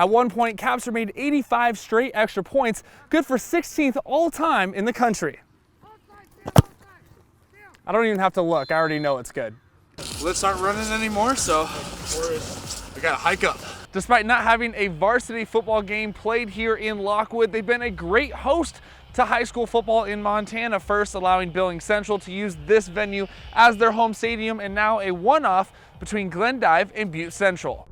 At one point, Capster made 85 straight extra points, good for 16th all-time in the country. I don't even have to look, I already know it's good. Let's aren't running anymore, so we gotta hike up. Despite not having a varsity football game played here in Lockwood, they've been a great host to high school football in Montana, first allowing Billings Central to use this venue as their home stadium, and now a one-off between Glendive and Butte Central.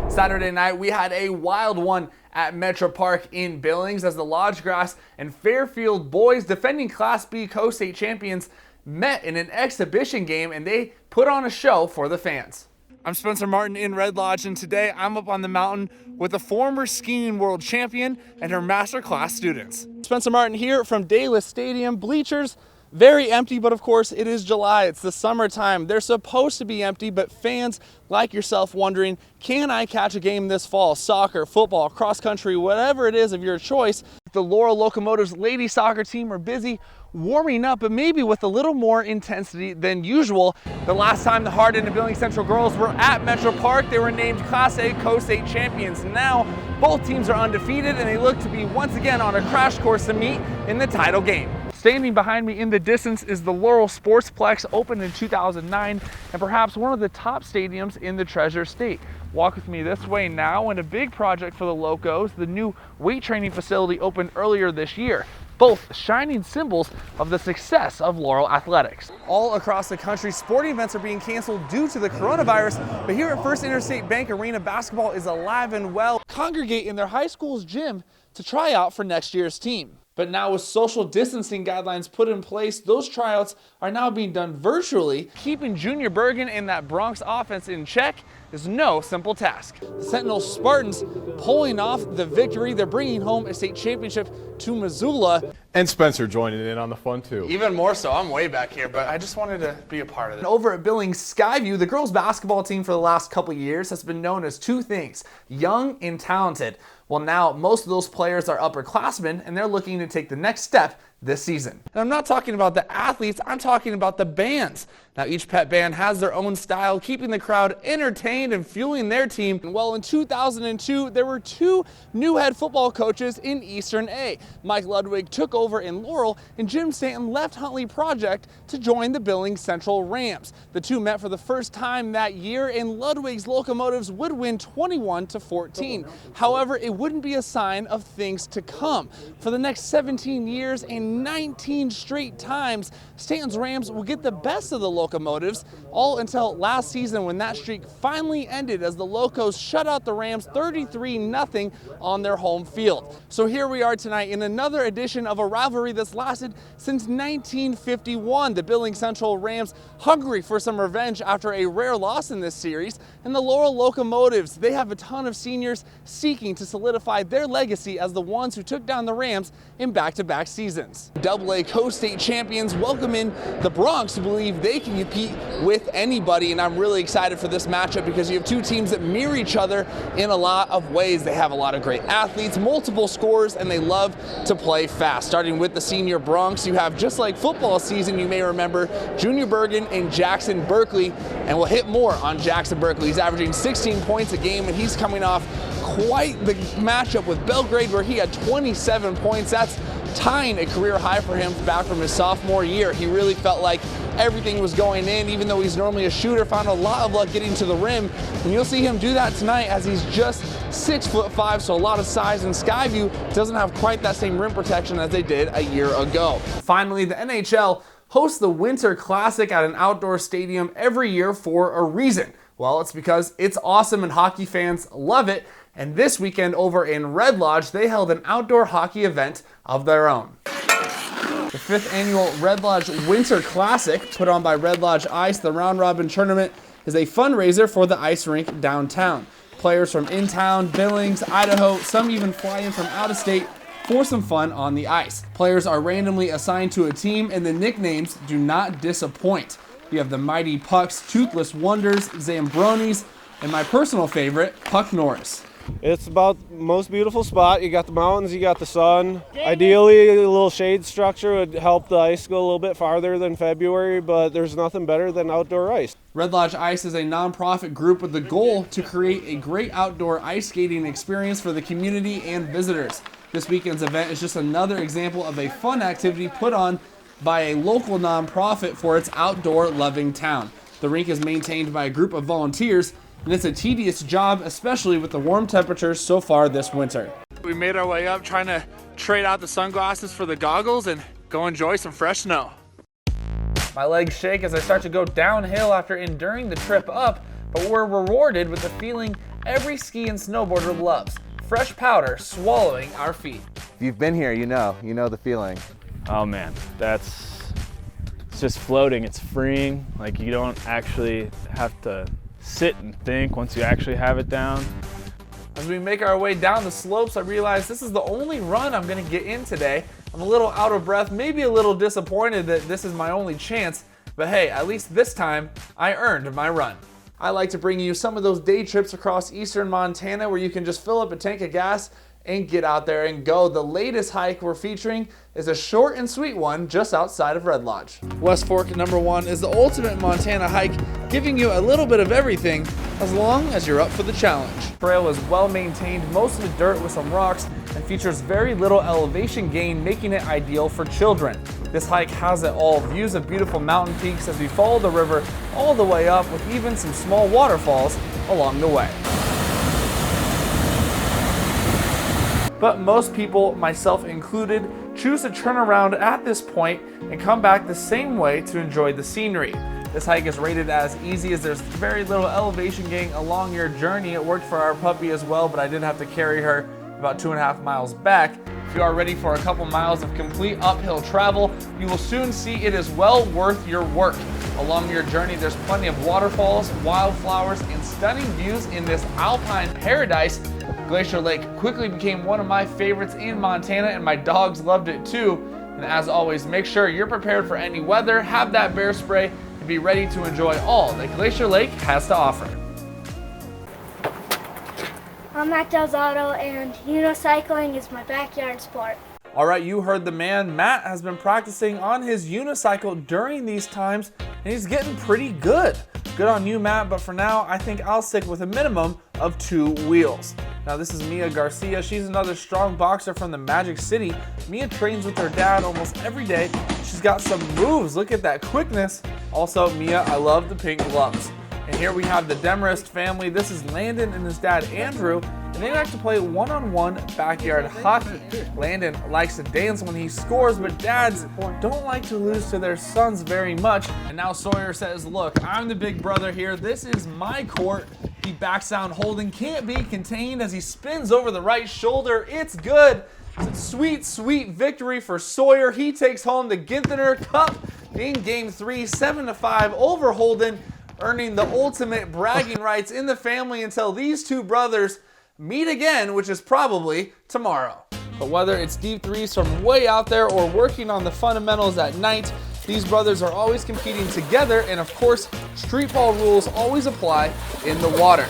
Saturday night, we had a wild one at Metro Park in Billings as the Lodgegrass and Fairfield boys, defending Class B Co-State champions, met in an exhibition game, and they put on a show for the fans. I'm Spencer Martin in Red Lodge, and today I'm up on the mountain with a former skiing world champion and her master class students. Spencer Martin here from Dalis Stadium. Bleachers very empty, but of course it is July, it's the summertime. They're supposed to be empty, but fans like yourself wondering, can I catch a game this fall? Soccer, football, cross country, whatever it is of your choice. The Laurel Locomotives ladies soccer team are busy warming up, but maybe with a little more intensity than usual. The last time the Hardin and Billings Central girls were at Metro Park, they were named Class A Co-State champions. Now, both teams are undefeated, and they look to be once again on a crash course to meet in the title game. Standing behind me in the distance is the Laurel Sportsplex, opened in 2009, and perhaps one of the top stadiums in the Treasure State. Walk with me this way now, and a big project for the Locos, the new weight training facility opened earlier this year. Both shining symbols of the success of Laurel athletics. All across the country, sporting events are being canceled due to the coronavirus, but here at First Interstate Bank Arena, basketball is alive and well. Congregate in their high school's gym to try out for next year's team. But now with social distancing guidelines put in place, those tryouts are now being done virtually. Keeping Junior Bergen and that Bronx offense in check is no simple task. The Sentinel Spartans pulling off the victory. They're bringing home a state championship to Missoula. And Spencer joining in on the fun too. Even more so, I'm way back here, but I just wanted to be a part of it. Over at Billings Skyview, the girls basketball team for the last couple years has been known as two things: young and talented. Well, now most of those players are upperclassmen, and they're looking to take the next step this season. And I'm not talking about the athletes, I'm talking about the bands. Now, each pet band has their own style, keeping the crowd entertained and fueling their team. Well, in 2002, there were two new head football coaches in Eastern A. Mike Ludwig took over in Laurel, and Jim Stanton left Huntley Project to join the Billings Central Rams. The two met for the first time that year, and Ludwig's Locomotives would win 21-14. However, it wouldn't be a sign of things to come. For the next 17 years and 19 straight times, Stanton's Rams will get the best of the Locomotives, all until last season when that streak finally ended as the Locos shut out the Rams 33-0 on their home field. So here we are tonight in another edition of a rivalry that's lasted since 1951. The Billings Central Rams hungry for some revenge after a rare loss in this series, and the Laurel Locomotives, they have a ton of seniors seeking to solidify their legacy as the ones who took down the Rams in back-to-back seasons. AA Co-State champions welcome in the Bronx, who believe they can compete with anybody, and I'm really excited for this matchup because you have two teams that mirror each other in a lot of ways. They have a lot of great athletes, multiple scorers, and they love to play fast. Starting with the senior Bronx, you have, just like football season, you may remember Junior Bergen and Jackson Berkeley, and we'll hit more on Jackson Berkeley. He's averaging 16 points a game, and he's coming off quite the matchup with Belgrade where he had 27 points. That's tying a career high for him back from his sophomore year. He really felt like everything was going in, even though he's normally a shooter, found a lot of luck getting to the rim. And you'll see him do that tonight as he's just 6'5", so a lot of size, and Skyview doesn't have quite that same rim protection as they did a year ago. Finally, the NHL hosts the Winter Classic at an outdoor stadium every year for a reason. Well, it's because it's awesome and hockey fans love it. And this weekend over in Red Lodge, they held an outdoor hockey event of their own. The 5th annual Red Lodge Winter Classic, put on by Red Lodge Ice, the round robin tournament, is a fundraiser for the ice rink downtown. Players from in-town, Billings, Idaho, some even fly in from out of state for some fun on the ice. Players are randomly assigned to a team, and the nicknames do not disappoint. You have the Mighty Pucks, Toothless Wonders, Zambronis, and my personal favorite, Puck Norris. It's about the most beautiful spot. You got the mountains, you got the sun. Ideally, a little shade structure would help the ice go a little bit farther than February, but there's nothing better than outdoor ice. Red Lodge Ice is a nonprofit group with the goal to create a great outdoor ice skating experience for the community and visitors. This weekend's event is just another example of a fun activity put on by a local nonprofit for its outdoor loving town. The rink is maintained by a group of volunteers, and it's a tedious job, especially with the warm temperatures so far this winter. We made our way up trying to trade out the sunglasses for the goggles and go enjoy some fresh snow. My legs shake as I start to go downhill after enduring the trip up, but we're rewarded with the feeling every ski and snowboarder loves: fresh powder swallowing our feet. If you've been here, you know the feeling. Oh man, it's just floating. It's freeing. Like, you don't actually have to sit and think once you actually have it down. As we make our way down the slopes, I realize this is the only run I'm going to get in today. I'm a little out of breath, maybe a little disappointed that this is my only chance, but hey, at least this time I earned my run. I like to bring you some of those day trips across eastern Montana where you can just fill up a tank of gas and get out there and go. The latest hike we're featuring is a short and sweet one just outside of Red Lodge. West Fork #1 is the ultimate Montana hike, giving you a little bit of everything as long as you're up for the challenge. The trail is well maintained, mostly dirt with some rocks, and features very little elevation gain, making it ideal for children. This hike has it all: views of beautiful mountain peaks as we follow the river all the way up, with even some small waterfalls along the way. But most people, myself included, choose to turn around at this point and come back the same way to enjoy the scenery. This hike is rated as easy as there's very little elevation gain along your journey. It worked for our puppy as well, but I did have to carry her about 2.5 miles back. If you are ready for a couple miles of complete uphill travel, you will soon see it is well worth your work. Along your journey, there's plenty of waterfalls, wildflowers, and stunning views in this alpine paradise. Glacier Lake quickly became one of my favorites in Montana, and my dogs loved it too. And as always, make sure you're prepared for any weather, have that bear spray, and be ready to enjoy all that Glacier Lake has to offer. I'm Matt Delzato, and unicycling is my backyard sport. All right, you heard the man. Matt has been practicing on his unicycle during these times, and he's getting pretty good. Good on you, Matt, but for now, I think I'll stick with a minimum of 2 wheels. Now, this is Mia Garcia. She's another strong boxer from the Magic City. Mia trains with her dad almost every day. She's got some moves. Look at that quickness. Also, Mia, I love the pink gloves. And here we have the Demarest family. This is Landon and his dad, Andrew, and they like to play one-on-one backyard hockey. Landon likes to dance when he scores, but dads don't like to lose to their sons very much. And now Sawyer says, look, I'm the big brother here. This is my court. He backs down holding, can't be contained as he spins over the right shoulder. It's good. It's a sweet, sweet victory for Sawyer. He takes home the Ginther Cup in Game 3, 7-5 over Holden, earning the ultimate bragging rights in the family until these two brothers meet again, which is probably tomorrow. But whether it's deep threes from way out there or working on the fundamentals at night, these brothers are always competing together, and of course, street ball rules always apply in the water.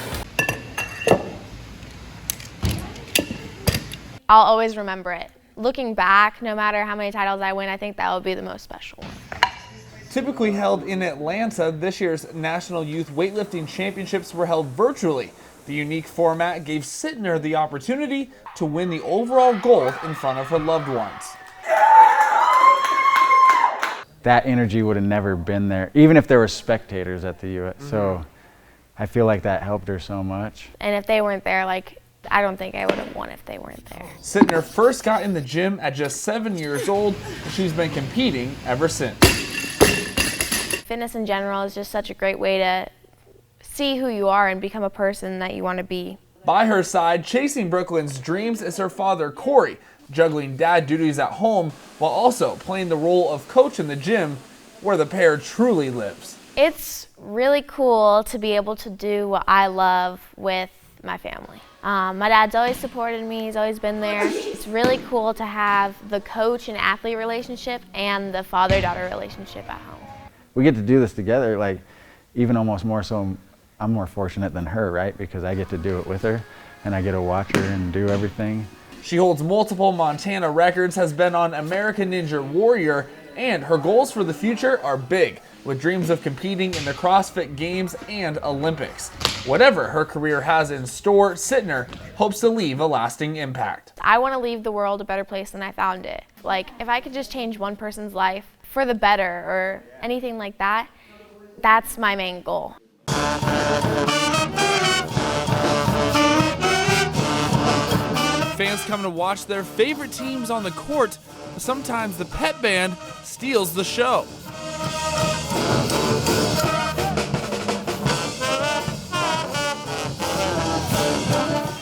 I'll always remember it. Looking back, no matter how many titles I win, I think that will be the most special one. Typically held in Atlanta, this year's National Youth Weightlifting Championships were held virtually. The unique format gave Sittner the opportunity to win the overall gold in front of her loved ones. That energy would have never been there, even if there were spectators at the US. So I feel like that helped her so much. And if they weren't there, I don't think I would have won if they weren't there. Sittner first got in the gym at just 7 years old, and she's been competing ever since. Fitness in general is just such a great way to see who you are and become a person that you want to be. By her side, chasing Brooklyn's dreams is her father, Corey, juggling dad duties at home while also playing the role of coach in the gym where the pair truly lives. It's really cool to be able to do what I love with my family. My dad's always supported me, he's always been there. It's really cool to have the coach and athlete relationship and the father-daughter relationship at home. We get to do this together, like even almost more so I'm more fortunate than her, right? Because I get to do it with her. and I get to watch her and do everything. She holds multiple Montana records, has been on American Ninja Warrior, and her goals for the future are big, with dreams of competing in the CrossFit Games and Olympics. Whatever her career has in store, Sittner hopes to leave a lasting impact. I want to leave the world a better place than I found it. Like, if I could just change one person's life for the better or anything like that, that's my main goal. Fans come to watch their favorite teams on the court, but sometimes the pet band steals the show.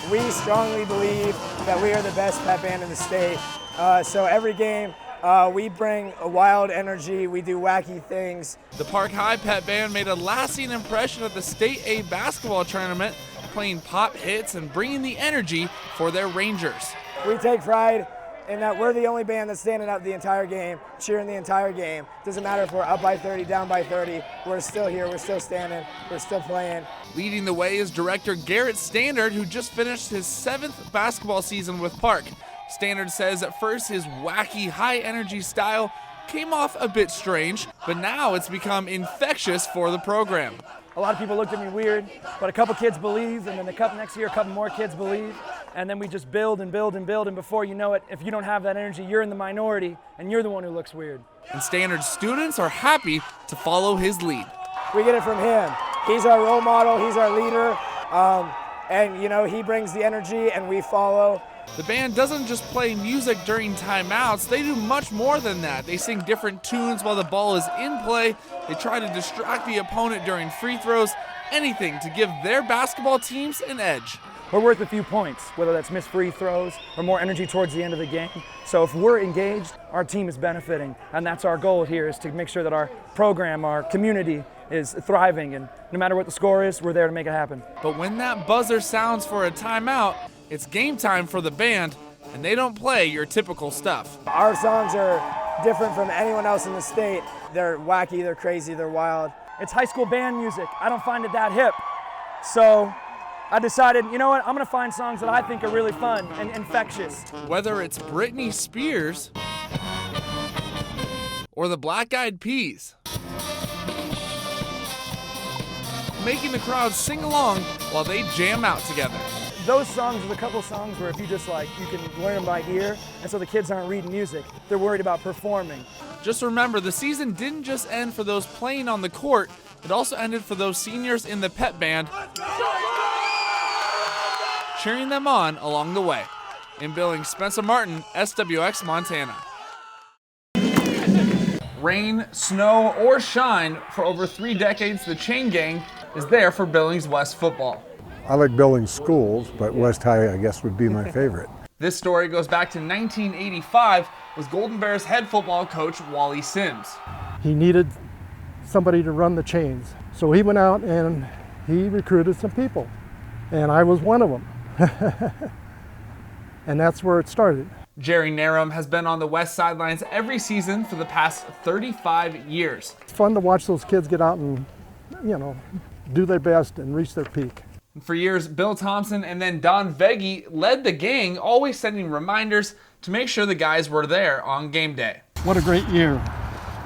We strongly believe that we are the best pep band in the state. So every game, we bring a wild energy, we do wacky things. The Park High Pet Band made a lasting impression at the State A basketball tournament, playing pop hits and bringing the energy for their Rangers. We take pride in that we're the only band that's standing up the entire game, cheering the entire game. Doesn't matter if we're up by 30, down by 30, we're still here, we're still standing, we're still playing. Leading the way is director Garrett Standard, who just finished his 7th basketball season with Park. Standard says at first his wacky, high-energy style came off a bit strange, but now it's become infectious for the program. A lot of people looked at me weird, but a couple kids believe, and then next year a couple more kids believe, and then we just build and build and build, and before you know it, if you don't have that energy, you're in the minority, and you're the one who looks weird. And Standard's students are happy to follow his lead. We get it from him. He's our role model, he's our leader, and you know, he brings the energy and we follow. The band doesn't just play music during timeouts, they do much more than that. They sing different tunes while the ball is in play, they try to distract the opponent during free throws, anything to give their basketball teams an edge. We're worth a few points, whether that's missed free throws or more energy towards the end of the game. So if we're engaged, our team is benefiting, and that's our goal here, is to make sure that our program, our community is thriving, and no matter what the score is, we're there to make it happen. But when that buzzer sounds for a timeout, it's game time for the band, and they don't play your typical stuff. Our songs are different from anyone else in the state. They're wacky, they're crazy, they're wild. It's high school band music. I don't find it that hip. So I decided, you know what, I'm gonna find songs that I think are really fun and infectious. Whether it's Britney Spears or the Black Eyed Peas, making the crowd sing along while they jam out together. Those songs are the couple songs where if you just you can learn them by ear, and so the kids aren't reading music, they're worried about performing. Just remember, the season didn't just end for those playing on the court, it also ended for those seniors in the pep band, cheering them on along the way. In Billings, Spencer Martin, SWX Montana. Rain, snow, or shine, for over 3 decades, the Chain Gang is there for Billings West football. I like Billings schools, but West High, I guess, would be my favorite. This story goes back to 1985 with Golden Bears head football coach Wally Sims. He needed somebody to run the chains. So he went out and he recruited some people, and I was one of them. And that's where it started. Jerry Narum has been on the West sidelines every season for the past 35 years. It's fun to watch those kids get out and, do their best and reach their peak. For years, Bill Thompson and then Don Veggie led the gang, always sending reminders to make sure the guys were there on game day. What a great year.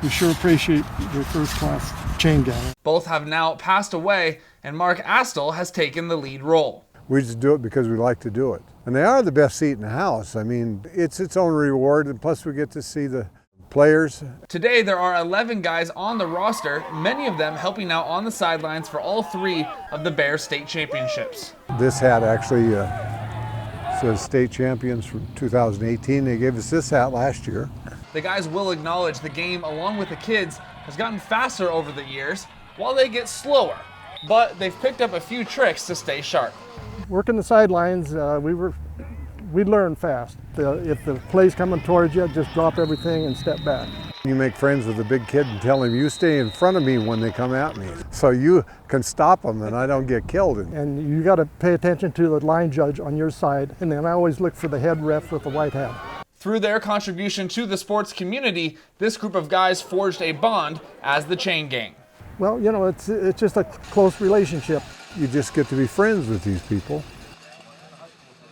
We sure appreciate your first-class chain gang. Both have now passed away, and Mark Astle has taken the lead role. We just do it because we like to do it. And they are the best seat in the house. I mean, it's its own reward, and plus we get to see the players. Today, there are 11 guys on the roster, many of them helping out on the sidelines for all 3 of the Bears state championships. This hat actually says state champions from 2018. They gave us this hat last year. The guys will acknowledge the game, along with the kids, has gotten faster over the years, while they get slower. But they've picked up a few tricks to stay sharp. Working the sidelines, we learn fast. If the play's coming towards you, just drop everything and step back. You make friends with the big kid and tell him, you stay in front of me when they come at me, so you can stop them and I don't get killed. And you got to pay attention to the line judge on your side, and then I always look for the head ref with the white hat. Through their contribution to the sports community, this group of guys forged a bond as the Chain Gang. Well, it's just a close relationship. You just get to be friends with these people.